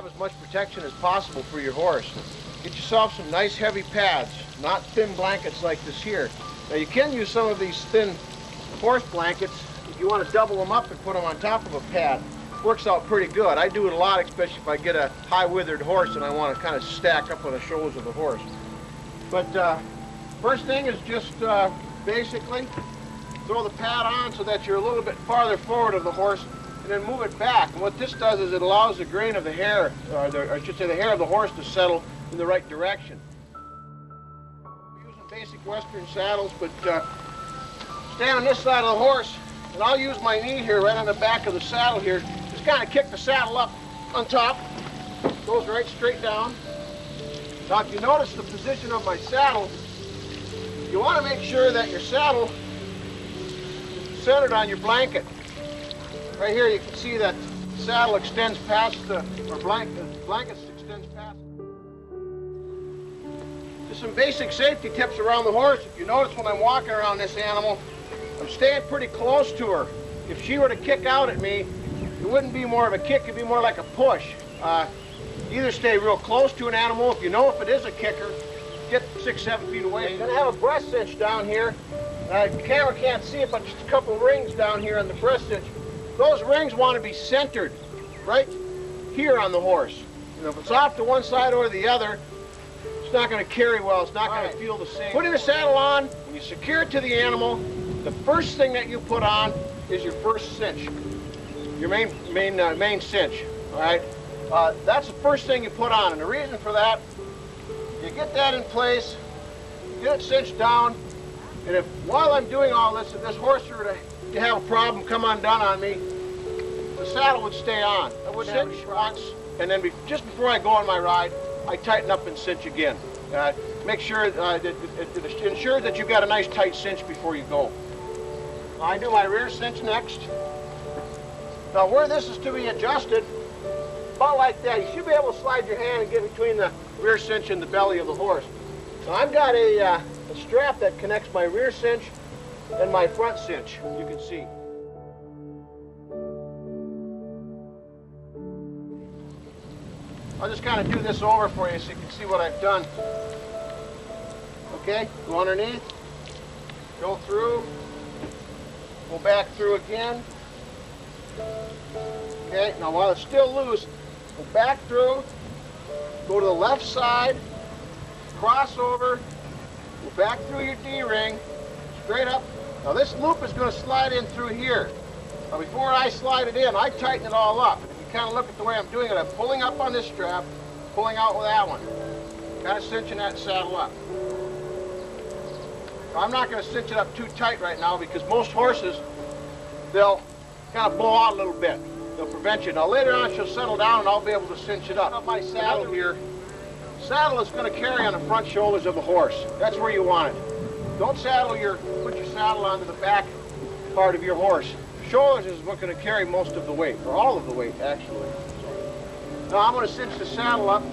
have as much protection as possible for your horse. Get yourself some nice heavy pads, not thin blankets like this here. Now you can use some of these thin horse blankets if you want to double them up and put them on top of a pad. Works out pretty good. I do it a lot, especially if I get a high withered horse and I want to kind of stack up on the shoulders of the horse. But first thing is just basically throw the pad on so that you're a little bit farther forward of the horse, and then move it back. And what this does is it allows the grain of the hair, or I should say the hair of the horse, to settle in the right direction. We're using basic Western saddles, but stand on this side of the horse, and I'll use my knee here right on the back of the saddle here. Just kind of kick the saddle up on top. Goes right straight down. Now if you notice the position of my saddle, you want to make sure that your saddle is centered on your blanket. Right here you can see that the saddle extends past the blanket extends past. Just some basic safety tips around the horse. If you notice when I'm walking around this animal, I'm staying pretty close to her. If she were to kick out at me, it wouldn't be more of a kick, it'd be more like a push. Either stay real close to an animal. If you know if it is a kicker, get 6-7 feet away. You're gonna have a breast cinch down here. The camera can't see it, but just a couple rings down here on the breast cinch. Those rings want to be centered right here on the horse. You know, if it's off to one side or the other, it's not going to carry well. It's not going to feel the same. Putting the saddle on, when you secure it to the animal, the first thing that you put on is your first cinch, your main cinch. All right, that's the first thing you put on, and the reason for that, you get that in place, get it cinched down, and if while I'm doing all this, if this horse were to have a problem, come undone on me, the saddle would stay on. I would cinch once, and then just before I go on my ride, I tighten up and cinch again. Make sure it ensures that you've got a nice tight cinch before you go. I do my rear cinch next. Now where this is to be adjusted, about like that, you should be able to slide your hand and get between the rear cinch and the belly of the horse. Now I've got a strap that connects my rear cinch and my front cinch, you can see. I'll just kind of do this over for you so you can see what I've done. Okay, go underneath, go through, go back through again. Okay, now while it's still loose, go back through, go to the left side, cross over, go back through your D-ring, straight up. Now this loop is going to slide in through here. Now before I slide it in, I tighten it all up. If you kind of look at the way I'm doing it, I'm pulling up on this strap, pulling out with that one. Kind of cinching that saddle up. Now, I'm not going to cinch it up too tight right now because most horses, they'll kind of blow out a little bit. They'll prevent you. Now later on she'll settle down and I'll be able to cinch it up. My saddle here, saddle is going to carry on the front shoulders of the horse. That's where you want it. Don't put your saddle onto the back part of your horse. Shoulders is what's going to carry most of the weight, or all of the weight actually. Now I'm going to cinch the saddle up.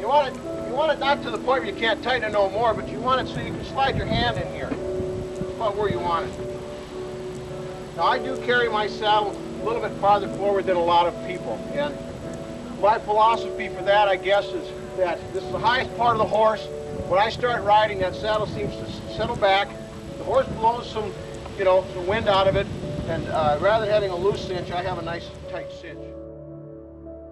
You want it not to the point where you can't tighten it no more, but you want it so you can slide your hand in here. That's about where you want it. Now I do carry my saddle a little bit farther forward than a lot of people, and my philosophy for that, I guess, is that this is the highest part of the horse. When I start riding, that saddle seems to settle back. The horse blows some wind out of it, and rather than having a loose cinch, I have a nice tight cinch.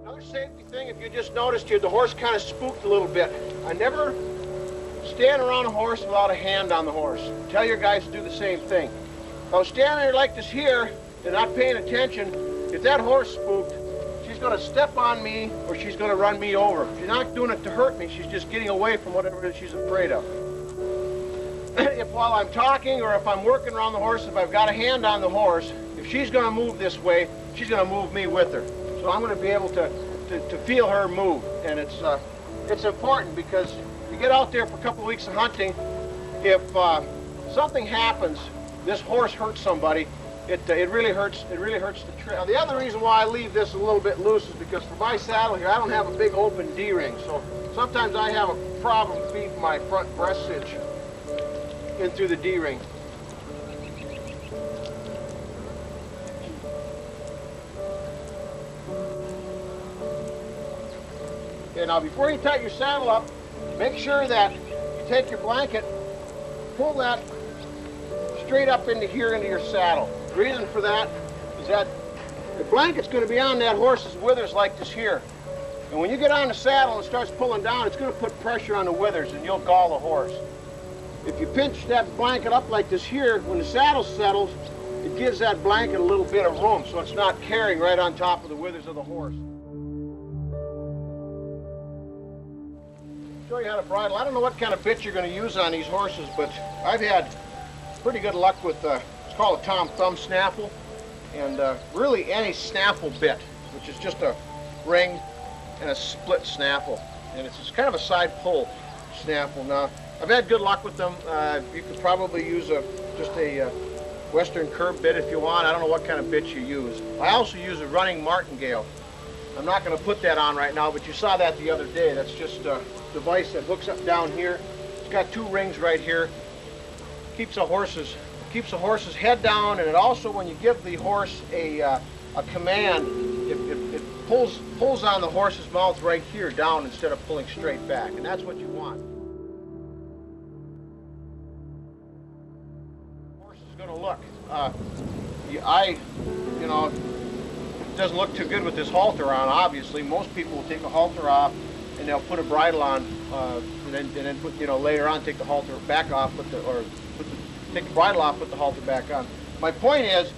Another safety thing, if you just noticed here, the horse kind of spooked a little bit. I never stand around a horse without a hand on the horse. Tell your guys to do the same thing. If I was standing there like this here and not paying attention, if that horse spooked, she's going to step on me or she's going to run me over. She's not doing it to hurt me, she's just getting away from whatever it is she's afraid of. If while I'm talking or if I'm working around the horse, if I've got a hand on the horse, if she's going to move this way, she's going to move me with her. So I'm going to be able to feel her move. And it's important because you get out there for a couple of weeks of hunting, if something happens, this horse hurts somebody, it really hurts the trail. Now, the other reason why I leave this a little bit loose is because for my saddle here, I don't have a big open D-ring, so sometimes I have a problem feeding my front breast cinch in through the D-ring. Okay, now before you tighten your saddle up, make sure that you take your blanket, pull that straight up into here into your saddle. The reason for that is that the blanket's going to be on that horse's withers like this here. And when you get on the saddle and it starts pulling down, it's going to put pressure on the withers and you'll gall the horse. If you pinch that blanket up like this here, when the saddle settles, it gives that blanket a little bit of room so it's not carrying right on top of the withers of the horse. Show you how to bridle. I don't know what kind of bit you're going to use on these horses, but I've had pretty good luck with, it's called a Tom Thumb snaffle, and really any snaffle bit, which is just a ring and a split snaffle, and it's kind of a side pull snaffle. Now, I've had good luck with them. You could probably use just a Western curb bit if you want. I don't know what kind of bit you use. I also use a running martingale. I'm not going to put that on right now, but you saw that the other day. That's just a device that hooks up down here. It's got two rings right here. Keeps the horse's head down, and it also, when you give the horse a command, it pulls on the horse's mouth right here down instead of pulling straight back, and that's what you want. The horse is going to look. You know, it doesn't look too good with this halter on. Obviously, most people will take a halter off and they'll put a bridle on, and then put, you know, later on take the halter back off, take the bridle off, put the halter back on. My point is,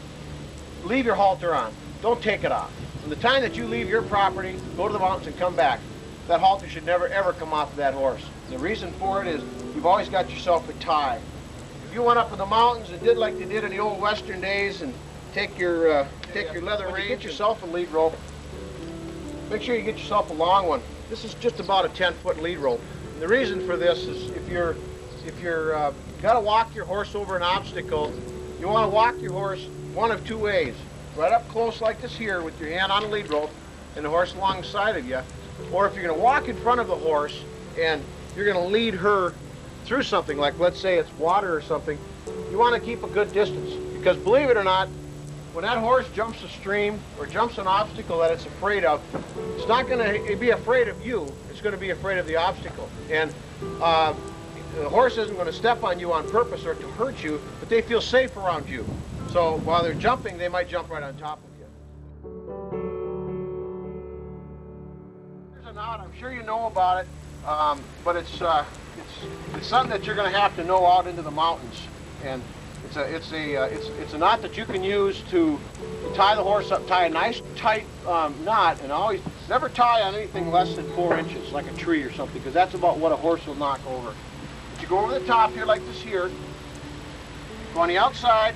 leave your halter on. Don't take it off. From the time that you leave your property, go to the mountains and come back, that halter should never ever come off of that horse. The reason for it is you've always got yourself a tie. If you went up in the mountains and did like they did in the old Western days and take your leather rein, get yourself a lead rope. Make sure you get yourself a long one. This is just about a 10-foot lead rope. And the reason for this is if you're got to walk your horse over an obstacle, you want to walk your horse one of two ways. Right up close like this here with your hand on the lead rope and the horse alongside of you. Or if you're going to walk in front of the horse and you're going to lead her through something, like let's say it's water or something, you want to keep a good distance. Because believe it or not, when that horse jumps a stream or jumps an obstacle that it's afraid of, it's not going to be afraid of you, it's going to be afraid of the obstacle. And the horse isn't going to step on you on purpose or to hurt you, but they feel safe around you. So while they're jumping, they might jump right on top of you. Here's a knot. I'm sure you know about it, but it's something that you're going to have to know out into the mountains. And it's a knot that you can use to tie the horse up. Tie a nice tight knot, and always never tie on anything less than 4 inches, like a tree or something, because that's about what a horse will knock over. But you go over the top here like this here. Go on the outside.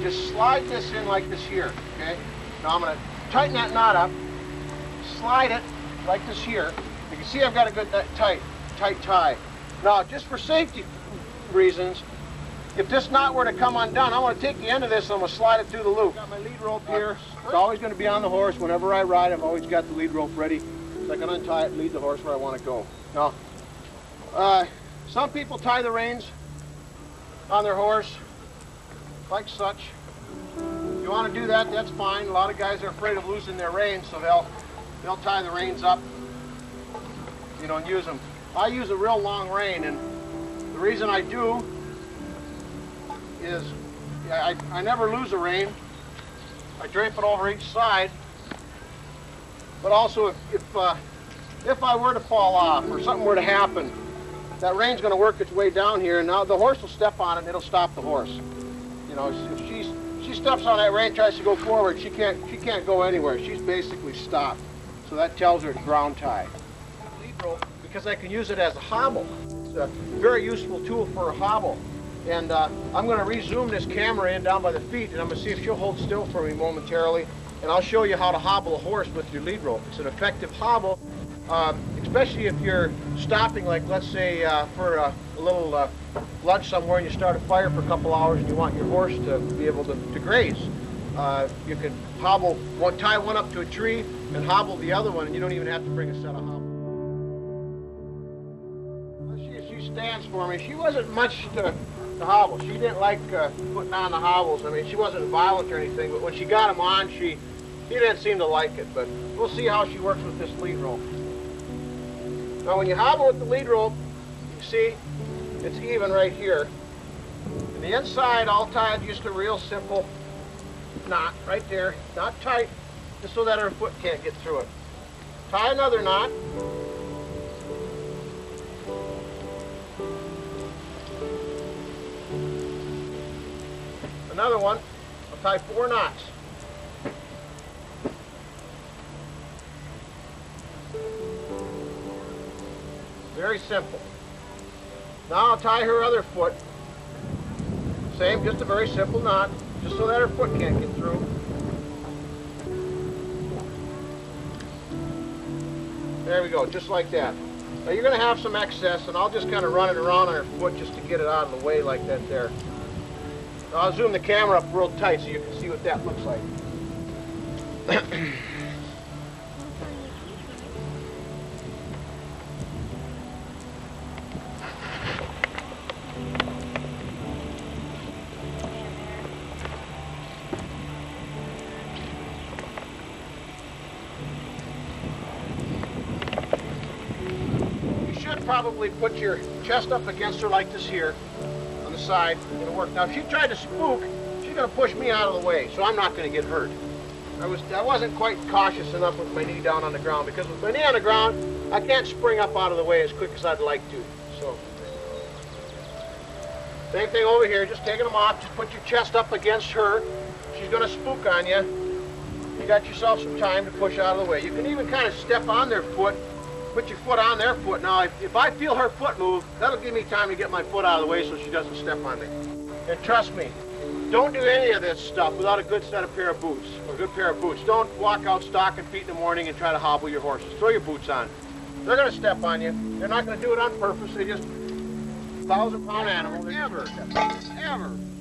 Just slide this in like this here, okay? Now I'm going to tighten that knot up, slide it like this here. You can see I've got a good tight tie. Now, just for safety reasons, if this knot were to come undone, I'm going to take the end of this and I'm going to slide it through the loop. I've got my lead rope here. It's always going to be on the horse. Whenever I ride, I've always got the lead rope ready. So I can untie it and lead the horse where I want to go. Now, some people tie the reins on their horse like such. If you want to do that, that's fine. A lot of guys are afraid of losing their reins, so they'll tie the reins up, you know, and use them. I use a real long rein, and the reason I do is I never lose a rein. I drape it over each side, but also if I were to fall off or something were to happen, that rein's going to work its way down here, and now the horse will step on it and it'll stop the horse. You know, if she steps on that rein, tries to go forward, she can't go anywhere. She's basically stopped. So that tells her it's ground tie. Lead rope, because I can use it as a hobble. It's a very useful tool for a hobble. And I'm going to rezoom this camera in down by the feet, and I'm going to see if she'll hold still for me momentarily. And I'll show you how to hobble a horse with your lead rope. It's an effective hobble, especially if you're stopping, like let's say for a little lunch somewhere and you start a fire for a couple hours and you want your horse to be able to graze. You can hobble, tie one up to a tree and hobble the other one, and you don't even have to bring a set of hobbles. She stands for me. She wasn't much to hobble. She didn't like putting on the hobbles. I mean, she wasn't violent or anything, but when she got them on, she didn't seem to like it. But we'll see how she works with this lead rope. Now when you hobble with the lead rope, you see it's even right here. And the inside I'll tie just a real simple knot right there, not tight, just so that her foot can't get through it. Tie another knot. Another one. I'll tie 4 knots. Very simple. Now I'll tie her other foot. Same, just a very simple knot, just so that her foot can't get through. There we go, just like that. Now you're going to have some excess, and I'll just kind of run it around on her foot just to get it out of the way like that there. Now I'll zoom the camera up real tight so you can see what that looks like. Probably put your chest up against her like this here on the side. It'll work. Now if she tried to spook, she's going to push me out of the way, so I'm not going to get hurt. I wasn't quite cautious enough with my knee down on the ground, because with my knee on the ground I can't spring up out of the way as quick as I'd like to. So same thing over here, just taking them off. Just put your chest up against her. She's going to spook on you. You got yourself some time to push out of the way. You can even kind of step on their foot. Put your foot on their foot. Now, if I feel her foot move, that'll give me time to get my foot out of the way so she doesn't step on me. And trust me, don't do any of this stuff without a good pair of boots, or a good pair of boots. Don't walk out stocking feet in the morning and try to hobble your horses. Throw your boots on. They're going to step on you. They're not going to do it on purpose. They just 1,000-pound animal. Ever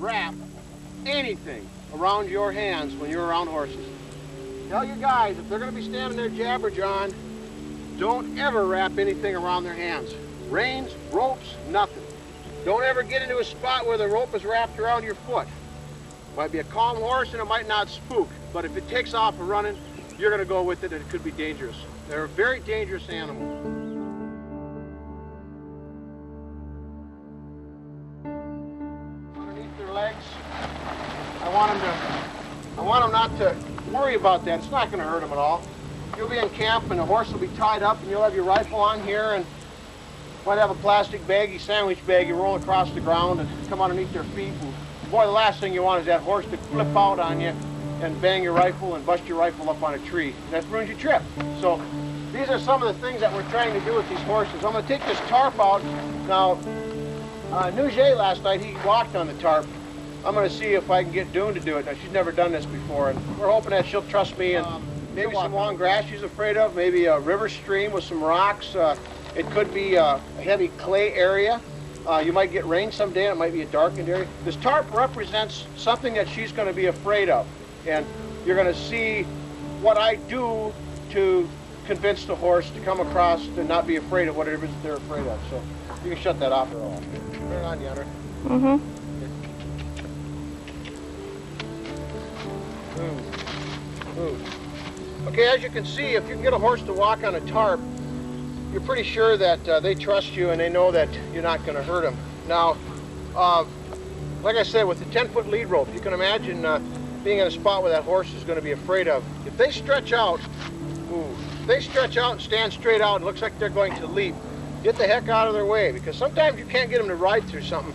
wrap anything around your hands when you're around horses. Tell your guys, if they're going to be standing there jabberjawing, don't ever wrap anything around their hands. Reins, ropes, nothing. Don't ever get into a spot where the rope is wrapped around your foot. It might be a calm horse and it might not spook, but if it takes off and running, you're going to go with it and it could be dangerous. They're a very dangerous animal. Underneath their legs, I want them not to worry about that. It's not going to hurt them at all. You'll be in camp and the horse will be tied up and you'll have your rifle on here and might have a plastic baggie, sandwich bag, you roll across the ground and come underneath their feet. And boy, the last thing you want is that horse to flip out on you and bang your rifle and bust your rifle up on a tree. That ruins your trip. So these are some of the things that we're trying to do with these horses. I'm going to take this tarp out. Now, Nouget last night, he walked on the tarp. I'm going to see if I can get Dune to do it. Now, she's never done this before, and we're hoping that she'll trust me. And maybe some long grass she's afraid of, maybe a river stream with some rocks. It could be a heavy clay area. You might get rain someday, and it might be a darkened area. This tarp represents something that she's going to be afraid of. And you're going to see what I do to convince the horse to come across and not be afraid of whatever it is they're afraid of. So you can shut that off or off. Turn it on, Yonder. Mm-hmm. Okay, as you can see, if you can get a horse to walk on a tarp, you're pretty sure that they trust you and they know that you're not going to hurt them. Now, like I said, with the 10-foot lead rope, you can imagine being in a spot where that horse is going to be afraid of. If they stretch out, and stand straight out and looks like they're going to leap, get the heck out of their way, because sometimes you can't get them to ride through something,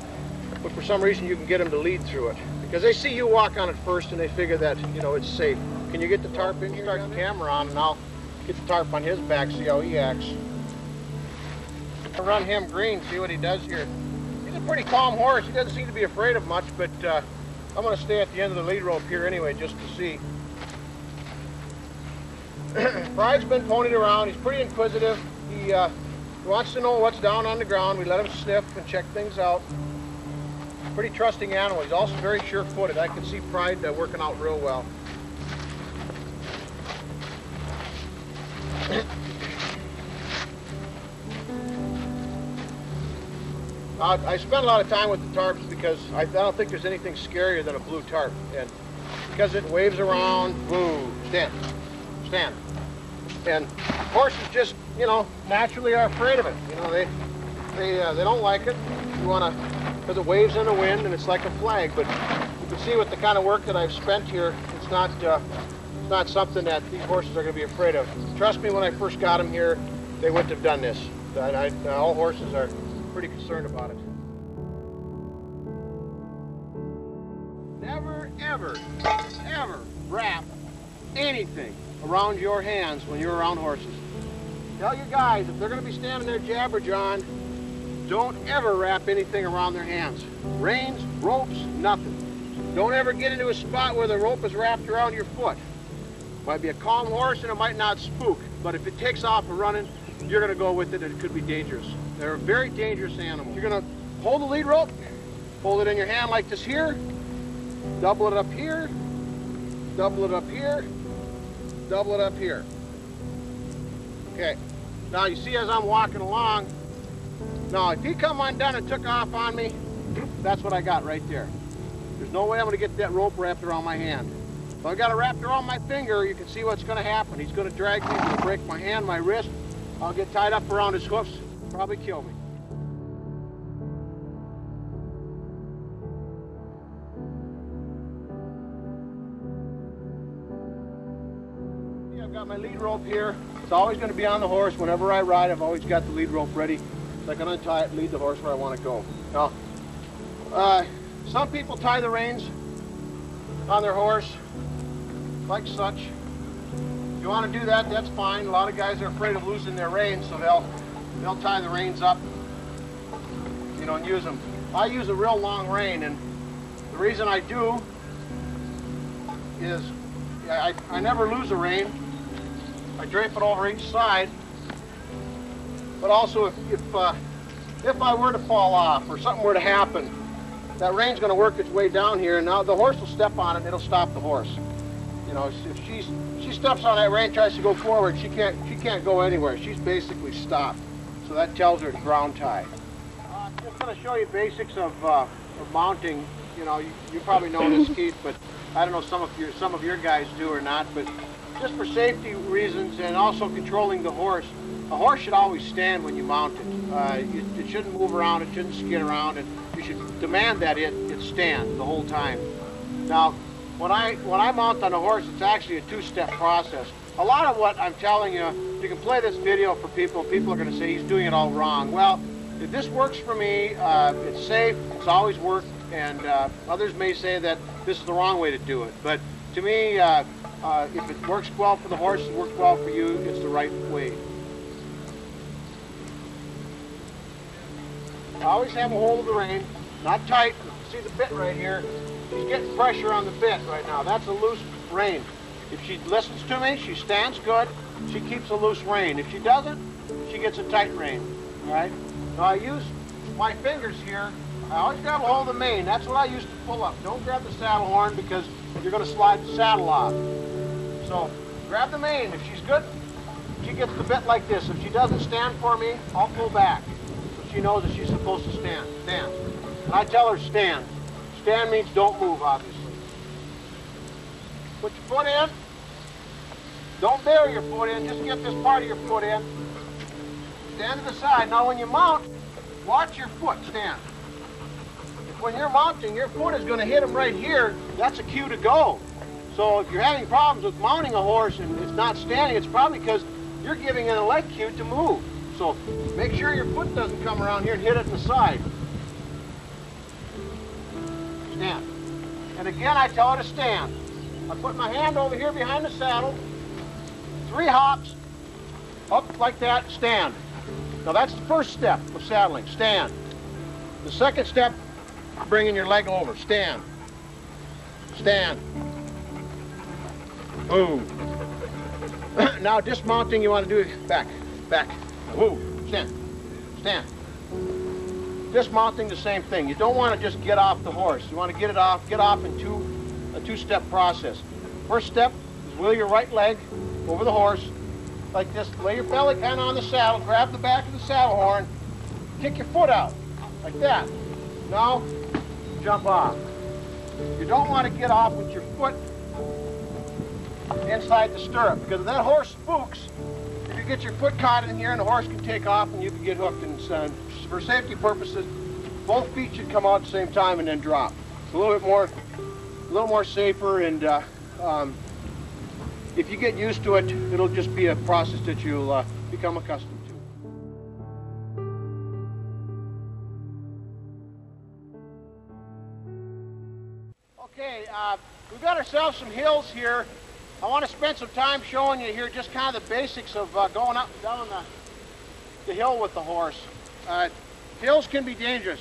but for some reason you can get them to lead through it. Because they see you walk on it first and they figure that, you know, it's safe. Can you get the tarp in here? Start the camera on and I'll get the tarp on his back, see how he acts. I'll run him green, see what he does here. He's a pretty calm horse. He doesn't seem to be afraid of much, but I'm going to stay at the end of the lead rope here anyway, just to see. Pride's been ponied around. He's pretty inquisitive. He wants to know what's down on the ground. We let him sniff and check things out. Pretty trusting animal. He's also very sure-footed. I can see Pride working out real well. I spend a lot of time with the tarps because I don't think there's anything scarier than a blue tarp. And because it waves around, boo, stand, stand. And horses just, you know, naturally are afraid of it. You know, they don't like it. You want to, because it waves in the wind and it's like a flag. But you can see with the kind of work that I've spent here, it's not something that these horses are going to be afraid of. Trust me, when I first got them here, they wouldn't have done this. All horses are pretty concerned about it. Never, ever, ever wrap anything around your hands when you're around horses. Tell your guys, if they're going to be standing there jabberjawing, don't ever wrap anything around their hands. Reins, ropes, nothing. Don't ever get into a spot where the rope is wrapped around your foot. Might be a calm horse and it might not spook, but if it takes off and running, you're going to go with it and it could be dangerous. They're a very dangerous animal. You're going to hold the lead rope, hold it in your hand like this here, double it up here, double it up here, double it up here. Okay, now you see as I'm walking along, now if he come undone and took off on me, that's what I got right there. There's no way I'm going to get that rope wrapped around my hand. If I've got it wrapped around my finger, you can see what's going to happen. He's going to drag me, he's going to break my hand, my wrist. I'll get tied up around his hoofs, probably kill me. I've got my lead rope here. It's always going to be on the horse. Whenever I ride, I've always got the lead rope ready. So I can untie it and lead the horse where I want to go. Now, some people tie the reins on their horse like such. If you want to do that, that's fine. A lot of guys are afraid of losing their reins, so they'll tie the reins up, you know, and use them. I use a real long rein, and the reason I do is I never lose a rein. I drape it over each side, but also if I were to fall off or something were to happen, that rein's going to work its way down here, and now the horse will step on it and it'll stop the horse. You know, if she steps on that rein, tries to go forward, she can't go anywhere. She's basically stopped. So that tells her to ground tie. I'm just going to show you basics of mounting. You know, you probably know this, Keith, but I don't know some of your guys do or not. But just for safety reasons and also controlling the horse, a horse should always stand when you mount it. It shouldn't move around. It shouldn't skid around, and you should demand that it stand the whole time. Now, when I mount on a horse, it's actually a two-step process. A lot of what I'm telling you, you can play this video for people. People are going to say he's doing it all wrong. Well, if this works for me, it's safe, it's always worked, and others may say that this is the wrong way to do it. But to me, if it works well for the horse, it works well for you, it's the right way. I always have a hold of the rein, not tight. You see the bit right here? She's getting pressure on the bit right now. That's a loose rein. If she listens to me, she stands good, she keeps a loose rein. If she doesn't, she gets a tight rein. All right? Now I use my fingers here. I always grab a hold of the mane. That's what I use to pull up. Don't grab the saddle horn because you're going to slide the saddle off. So grab the mane. If she's good, she gets the bit like this. If she doesn't stand for me, I'll pull back. So she knows that she's supposed to stand. Stand. And I tell her stand. Stand means don't move, obviously. Put your foot in. Don't bury your foot in. Just get this part of your foot in. Stand to the side. Now when you mount, watch your foot. Stand. If when you're mounting, your foot is going to hit him right here, that's a cue to go. So if you're having problems with mounting a horse and it's not standing, it's probably because you're giving it a leg cue to move. So make sure your foot doesn't come around here and hit it in the side. Stand. And again, I tell her to stand. I put my hand over here behind the saddle, 3 hops, up like that, stand. Now that's the first step of saddling, stand. The second step, bringing your leg over, stand. Stand. Boom. Now dismounting, you want to do back, back, boom, stand, stand. Dismounting, the same thing. You don't want to just get off the horse. You want to get off in a two-step process. First step is wheel your right leg over the horse, like this. Lay your belly kind of on the saddle, grab the back of the saddle horn, kick your foot out, like that. Now, jump off. You don't want to get off with your foot inside the stirrup, because if that horse spooks, if you get your foot caught in here and the horse can take off and you can get hooked. And for safety purposes, both feet should come out at the same time and then drop. It's a little more safer, and if you get used to it, it'll just be a process that you'll become accustomed to. Okay, we've got ourselves some hills here. I want to spend some time showing you here just kind of the basics of going up and down the hill with the horse. Hills can be dangerous.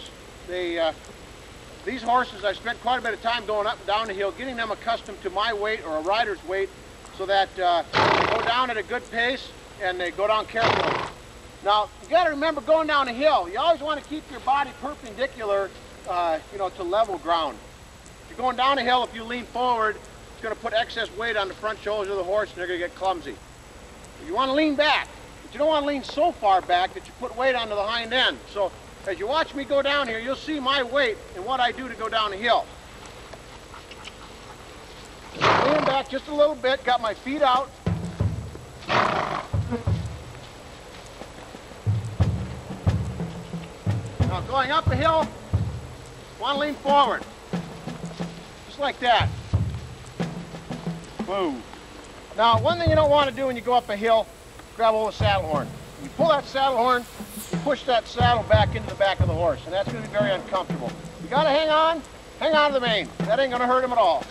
These horses, I spent quite a bit of time going up and down the hill, getting them accustomed to my weight or a rider's weight, so that they go down at a good pace and they go down carefully. Now, you got to remember, going down a hill, you always want to keep your body perpendicular, to level ground. If you're going down a hill, if you lean forward, it's going to put excess weight on the front shoulders of the horse, and they're going to get clumsy. You want to lean back, but you don't want to lean so far back that you put weight onto the hind end. So, as you watch me go down here, you'll see my weight and what I do to go down a hill. Leaning back just a little bit, got my feet out. Now going up a hill, want to lean forward. Just like that. Boom. Now, one thing you don't want to do when you go up a hill, grab hold of the saddle horn. You pull that saddle horn, you push that saddle back into the back of the horse, and that's going to be very uncomfortable. You got to hang on to the mane. That ain't going to hurt him at all.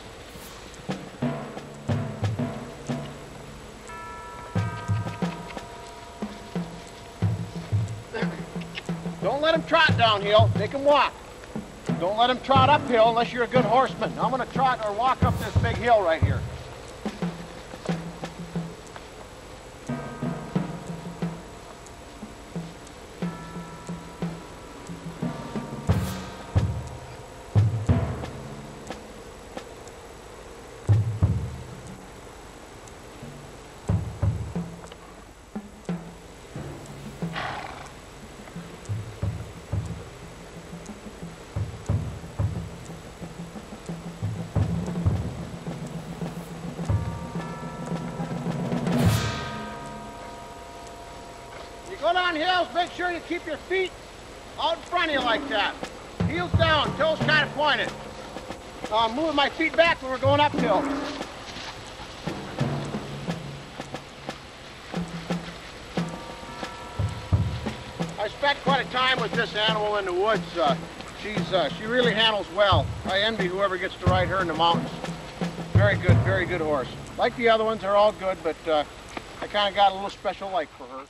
Don't let him trot downhill, make him walk. Don't let him trot uphill unless you're a good horseman. I'm going to trot or walk up this big hill right here. Go down hills, make sure you keep your feet out in front of you like that. Heels down, toes kind of pointed. I'm moving my feet back when we're going uphill. I spent quite a time with this animal in the woods. She really handles well. I envy whoever gets to ride her in the mountains. Very good horse. Like the other ones, they're all good, but I kind of got a little special like for her.